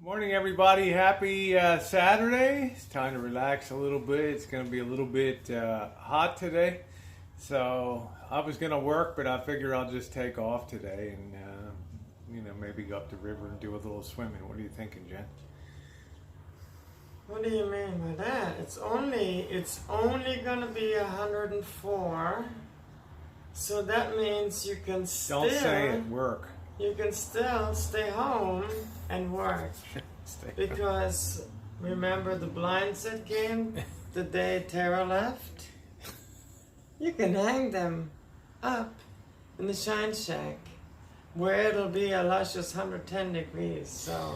Morning, everybody. Happy Saturday. It's time to relax a little bit. It's going to be a little bit hot today. So I was going to work, but I figure I'll just take off today and, maybe go up the river and do a little swimming. What are you thinking, Jen? What do you mean by that? It's only going to be 104. So that means you can still... Don't say it, work. You can still stay home and work. Because remember the blinds that came the day Tara left? You can hang them up in the Shine Shack where it'll be a luscious 110 degrees. So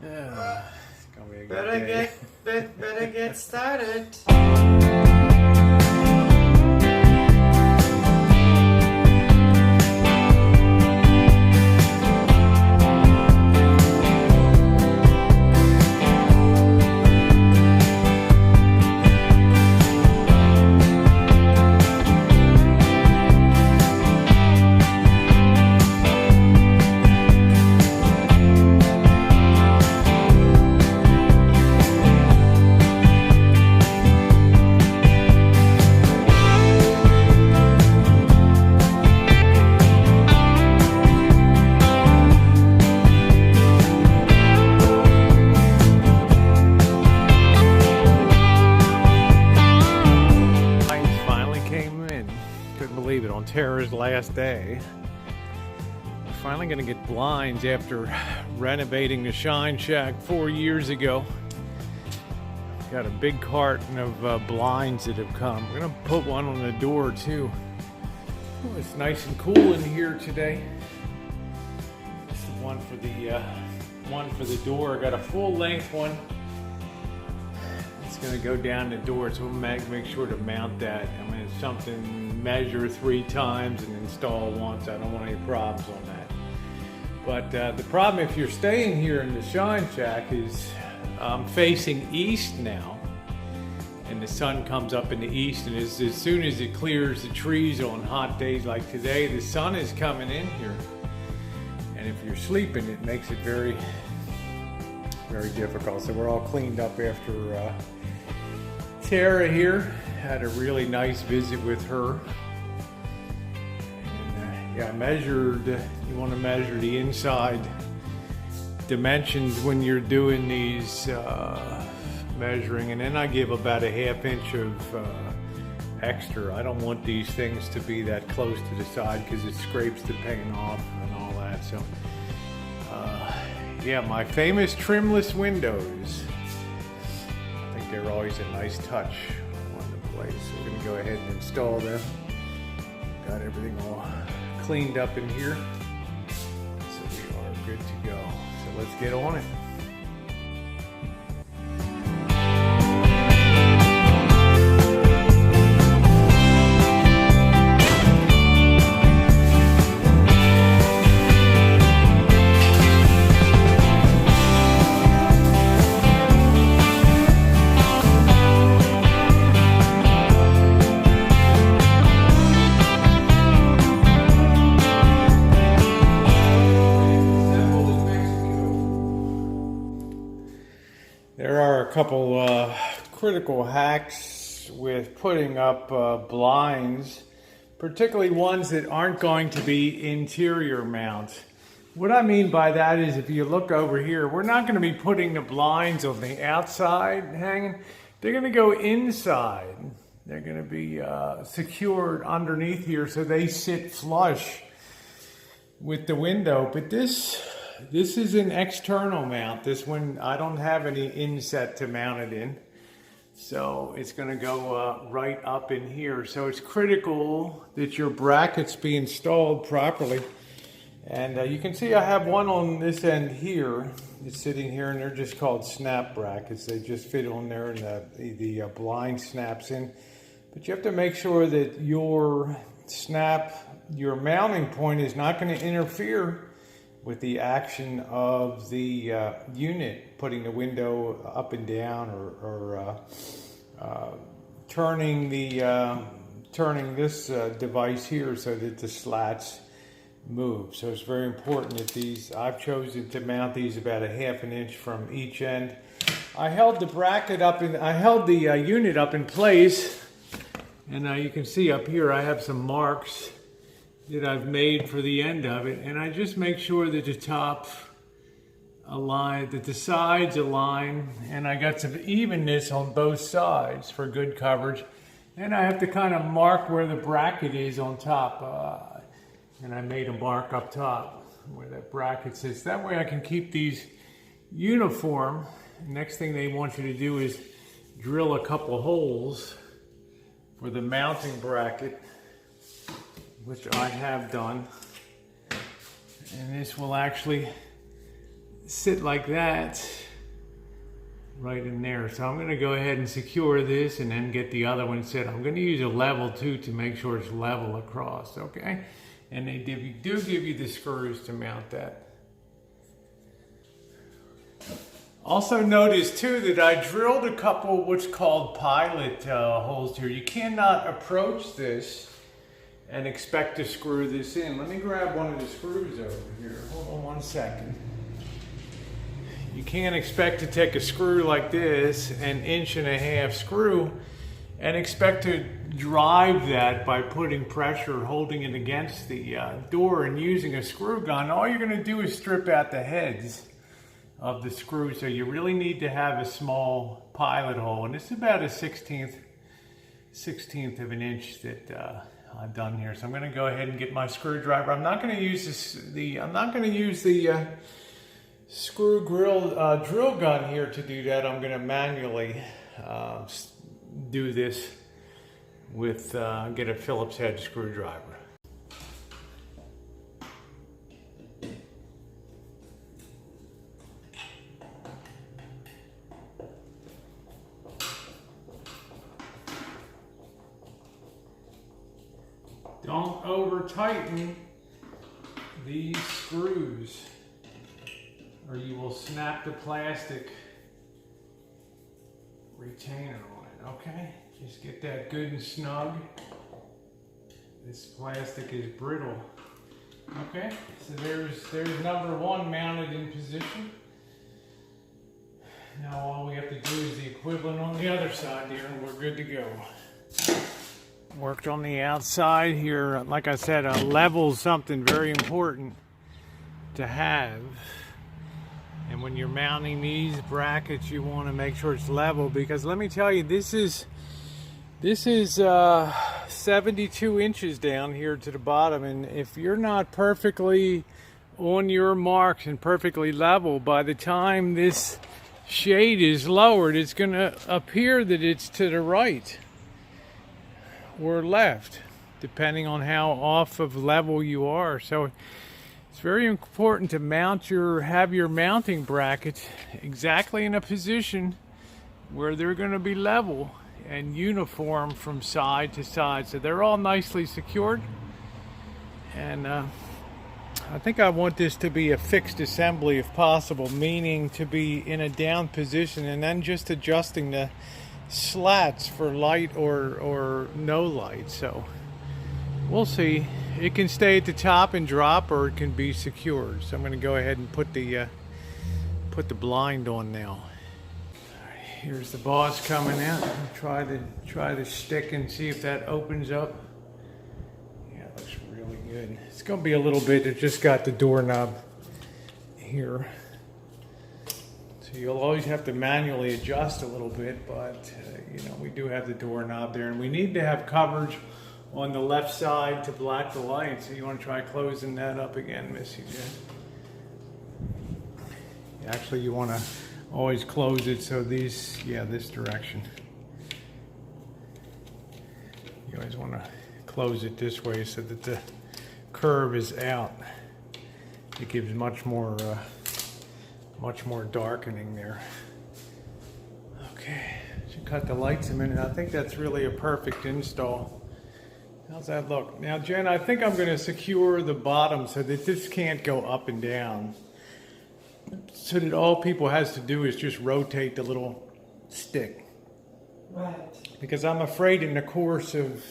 Yeah, it's gonna be a good better day. get started. Believe it, on Tara's last day. We're finally going to get blinds after renovating the Shine Shack 4 years ago. Got a big carton of blinds that have come. We're going to put one on the door too. Oh, it's nice and cool in here today. This is one for the door. I got a full length one. It's going to go down the door, so we'll make sure to mount that. I mean, it's something measure 3 times and install once. I don't want any problems on that. But the problem if you're staying here in the Shine Shack is I'm facing east now, and the sun comes up in the east, and as soon as it clears the trees on hot days like today, the sun is coming in here. And if you're sleeping, it makes it very, very difficult. So we're all cleaned up after Tara here. Had a really nice visit with her. And, I measured, you want to measure the inside dimensions when you're doing these measuring, and then I give about a ½ inch of extra. I don't want these things to be that close to the side because it scrapes the paint off and all that. So my famous trimless windows, I think they're always a nice touch on the place. So we're going to go ahead and install them. Got everything all cleaned up in here, so we are good to go. So let's get on it. There are a couple critical hacks with putting up blinds, particularly ones that aren't going to be interior mounts. What I mean by that is if you look over here, we're not going to be putting the blinds on the outside hanging. They're going to go inside. They're going to be secured underneath here so they sit flush with the window. But this is an external mount. This one, I don't have any inset to mount it in. So it's going to go right up in here. So it's critical that your brackets be installed properly. And you can see I have one on this end here. It's sitting here, and they're just called snap brackets. They just fit on there, and the blind snaps in. But you have to make sure that your mounting point is not going to interfere with the action of the unit, putting the window up and down, or turning this device here so that the slats move. So it's very important that these, I've chosen to mount these about 1/2 inch from each end. I held the bracket up in, I held the unit up in place, and you can see up here I have some marks that I've made for the end of it, and I just make sure that the top align, that the sides align, and I got some evenness on both sides for good coverage. And I have to kind of mark where the bracket is on top, and I made a mark up top where that bracket sits. That way I can keep these uniform. Next thing they want you to do is drill a couple holes for the mounting bracket, which I have done. And this will actually sit like that right in there. So I'm going to go ahead and secure this and then get the other one set. I'm going to use a level too to make sure it's level across, okay? And they do give you the screws to mount that. Also notice too that I drilled a couple what's called pilot holes here. You cannot approach this and expect to screw this in. Let me grab one of the screws over here. Hold on one second. You can't expect to take a screw like this, an 1.5 inch screw, and expect to drive that by putting pressure, holding it against the door and using a screw gun. All you're going to do is strip out the heads of the screw. So you really need to have a small pilot hole, and it's about a 1/16 of an inch that I've done here. So I'm going to go ahead and get my screwdriver. I'm not going to use the screw drill gun here to do that. I'm going to manually do this with get a Phillips head screwdriver. Don't over tighten these screws, or you will snap the plastic retainer on it, okay? Just get that good and snug. This plastic is brittle. Okay, so there's number one mounted in position. Now all we have to do is the equivalent on the other side here, and we're good to go. Worked on the outside here. Like I said, a level is something very important to have. And when you're mounting these brackets, you want to make sure it's level, because let me tell you, this is 72 inches down here to the bottom, and if you're not perfectly on your marks and perfectly level, by the time this shade is lowered, it's going to appear that it's to the right or left, depending on how off of level you are. So it's very important to have your mounting brackets exactly in a position where they're going to be level and uniform from side to side. So they're all nicely secured. And I think I want this to be a fixed assembly if possible, meaning to be in a down position and then just adjusting the slats for light or no light. So we'll see. It can stay at the top and drop, or it can be secured. So I'm going to go ahead and put the blind on now. Right, here's the boss coming out. Try the stick and see if that opens up. Yeah, it looks really good. It's going to be a little bit. It just got the doorknob here. So you'll always have to manually adjust a little bit, but you know, we do have the doorknob there, and we need to have coverage on the left side to block the light. So you want to try closing that up again, Missy J. Actually, you want to always close it so this direction. You always want to close it this way so that the curve is out. It gives much more darkening there. Okay, should cut the lights a minute. I think that's really a perfect install. How's that look? Now, Jen, I think I'm going to secure the bottom so that this can't go up and down. So that all people has to do is just rotate the little stick. Right. Because I'm afraid in the course of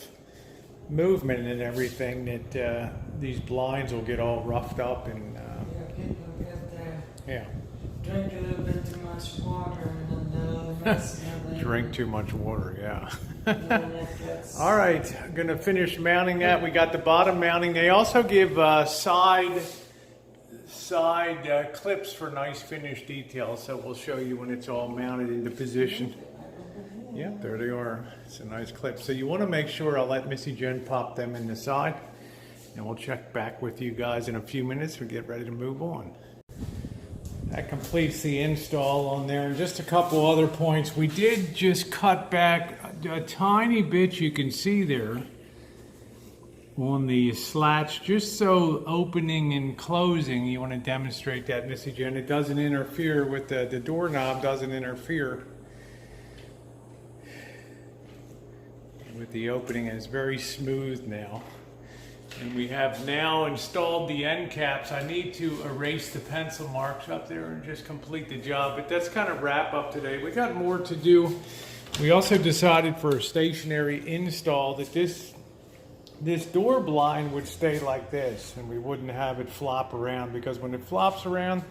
movement and everything that these blinds will get all roughed up and Yeah, people get there. yeah. Drink a little bit too much water and then they'll mess it up. Drink too much water, yeah. And then it gets... All right, I'm gonna finish mounting that. We got the bottom mounting. They also give side clips for nice finish details, so we'll show you when it's all mounted into position. Yeah, there they are. It's a nice clip. So you want to make sure, I'll let Missy Jen pop them in the side, and we'll check back with you guys in a few minutes. We get ready to move on. That completes the install on there. And just a couple other points. We did just cut back a tiny bit, you can see there, on the slats, just so opening and closing, you want to demonstrate that, Missy Jen. It doesn't interfere with the doorknob, doesn't interfere with the opening. It's very smooth now. And we have now installed the end caps. I need to erase the pencil marks up there and just complete the job, but that's kind of wrap up today. We got more to do. We also decided for a stationary install that this door blind would stay like this and we wouldn't have it flop around, because when it flops around,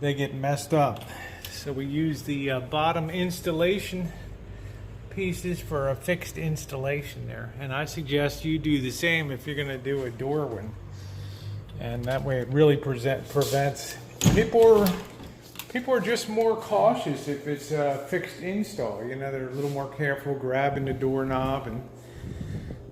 they get messed up. So we use the bottom installation pieces for a fixed installation there, and I suggest you do the same if you're going to do a door one, and that way it really prevents people are just more cautious if it's a fixed install. You know, they're a little more careful grabbing the doorknob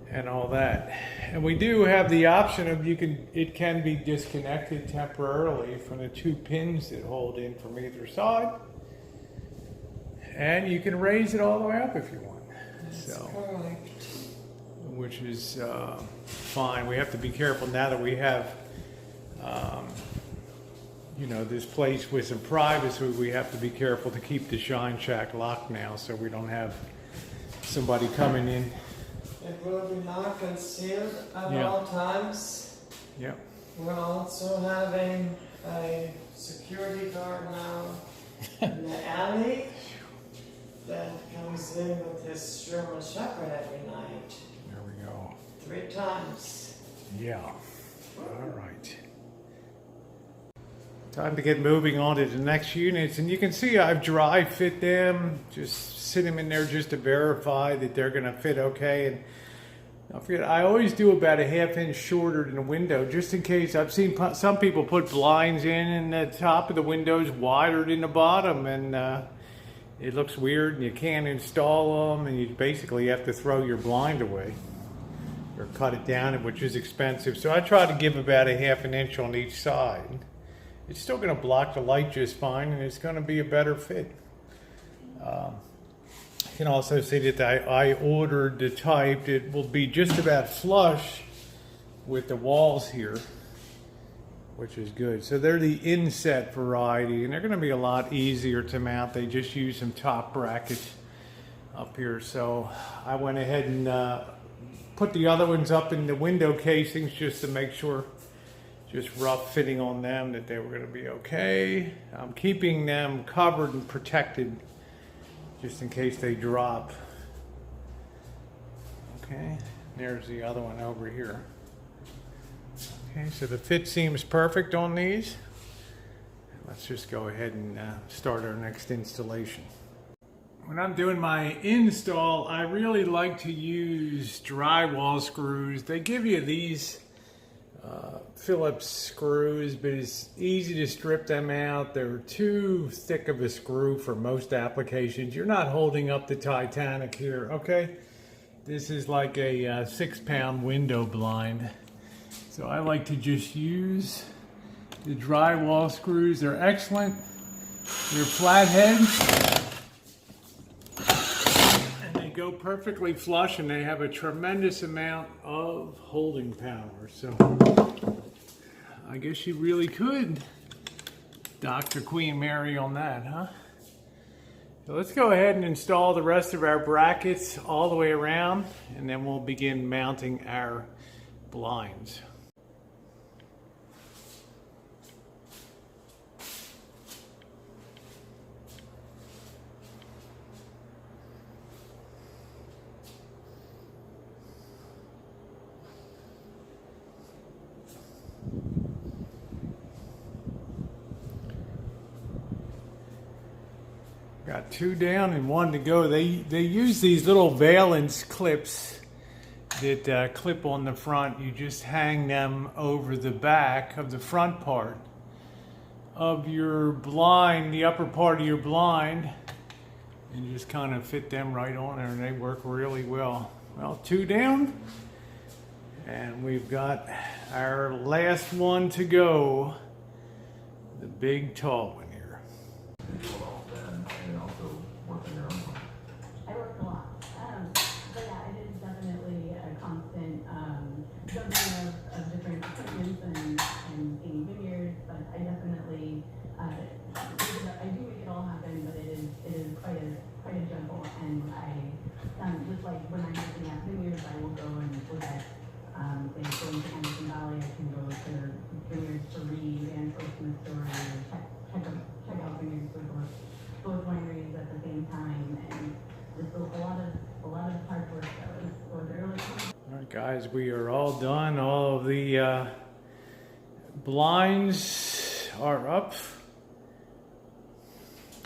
and all that. And we do have the option of it can be disconnected temporarily from the 2 pins that hold in from either side. And you can raise it all the way up if you want. That's correct. Which is fine. We have to be careful now that we have, this place with some privacy. We have to be careful to keep the shine shack locked now, so we don't have somebody coming in. It will be locked and sealed at Yeah. all times. Yep. We're also having a security guard now in the alley that comes in with his German Shepherd every night. There we go. 3 times. Yeah. All right. Time to get moving on to the next units, and you can see I've dry fit them, just sit them in there just to verify that they're going to fit okay. And don't forget, I always do about a 1/2 inch shorter than the window, just in case. I've seen some people put blinds in and the top of the window's wider than the bottom, and it looks weird and you can't install them, and you basically have to throw your blind away or cut it down, which is expensive. So I try to give about a 1/2 inch on each side. It's still going to block the light just fine, and it's going to be a better fit. You can also see that I ordered the type that will be just about flush with the walls here, which is good. So they're the inset variety, and they're going to be a lot easier to mount. They just use some top brackets up here. So I went ahead and put the other ones up in the window casings just to make sure, just rough fitting on them, that they were going to be okay. I'm keeping them covered and protected just in case they drop. Okay, there's the other one over here. Okay, so the fit seems perfect on these. Let's just go ahead and start our next installation. When I'm doing my install, I really like to use drywall screws. They give you these Phillips screws, but it's easy to strip them out. They're too thick of a screw for most applications. You're not holding up the Titanic here, okay? This is like a 6-pound window blind. So I like to just use the drywall screws. They're excellent. They're flathead. Go perfectly flush, and they have a tremendous amount of holding power. So I guess you really could Dr. Queen Mary on that, huh? So let's go ahead and install the rest of our brackets all the way around, and then we'll begin mounting our blinds. Got 2 down and 1 to go. They use these little valance clips that clip on the front. You just hang them over the back of the front part of your blind, the upper part of your blind, and just kind of fit them right on there, and they work really well. Well, 2 down, and we've got our last one to go, the big tall one here. I worked a lot, but yeah, it is definitely a constant juggling of different appointments and seeing vineyards. But I definitely I do make it all happen, but it is quite a juggle. And I just like when I'm looking at vineyards, I will go and look at say going to Anderson Valley. I can go to vineyards to read and personal story and check out vineyards with both wineries at the same time, and it's a lot of hard work that was early. All right, guys, we are all done. All of the blinds are up.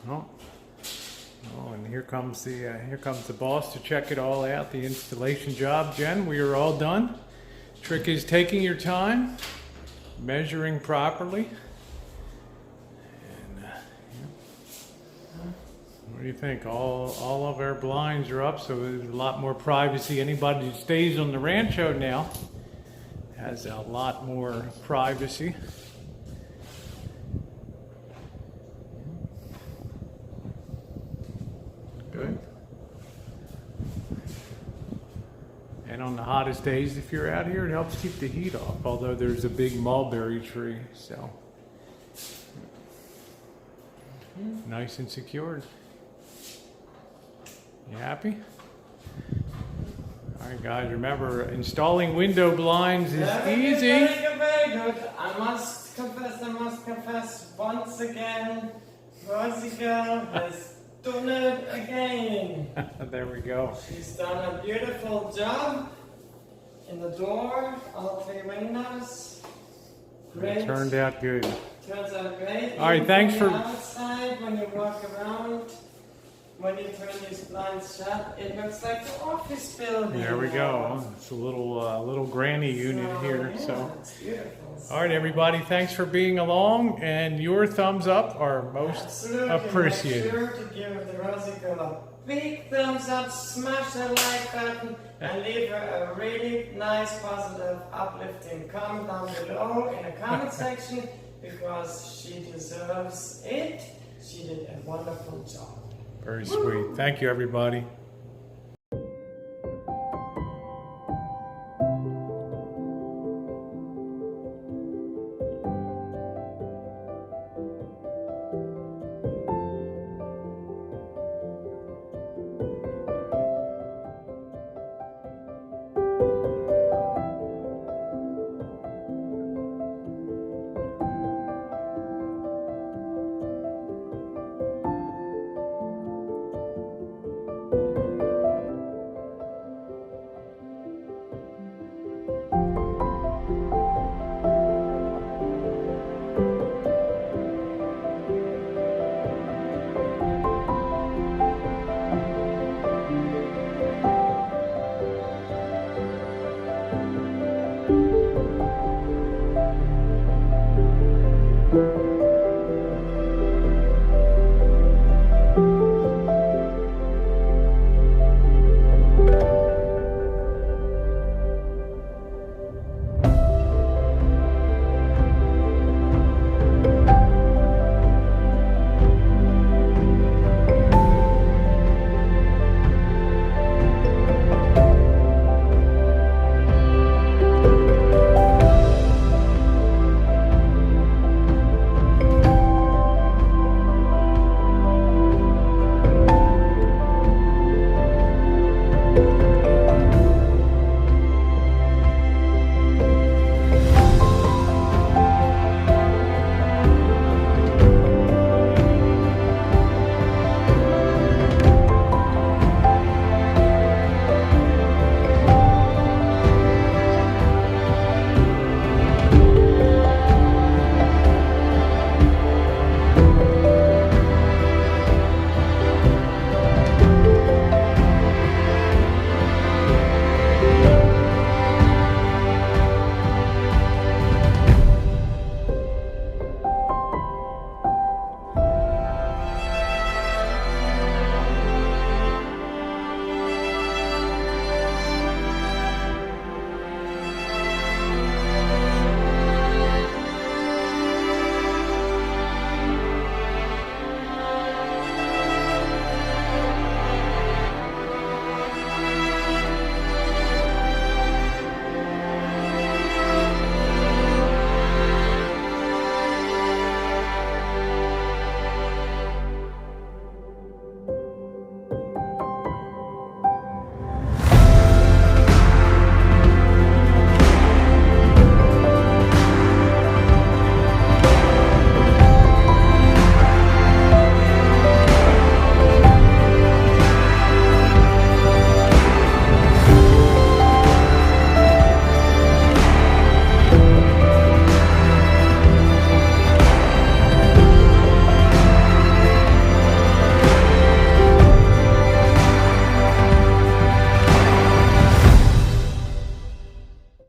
Oh, and here comes the boss to check it all out. The installation job, Jen. We are all done. Trick is taking your time, measuring properly. What do you think? All of our blinds are up, so there's a lot more privacy. Anybody who stays on the rancho now has a lot more privacy. Good. And on the hottest days, if you're out here, it helps keep the heat off, although there's a big mulberry tree, so nice and secured. You happy? All right, guys, remember, installing window blinds is easy. Very good. I must confess once again, Rosie girl has done it again. There we go. She's done a beautiful job in the door, all 3 windows. Great. It turned out good. Turns out great. All right, Even thanks from for... the outside, when you walk around, when you turn these blinds shut, it looks like the office building. There we go. It's a little granny unit here. Yeah, So, it's beautiful. all right, everybody, thanks for being along, and your thumbs up are most Absolutely. appreciated. Make sure to give the Rosie girl a big thumbs up, smash the like button, and leave her a really nice, positive, uplifting comment down below in the comment section, because she deserves it. She did a wonderful job. Very sweet. Thank you, everybody.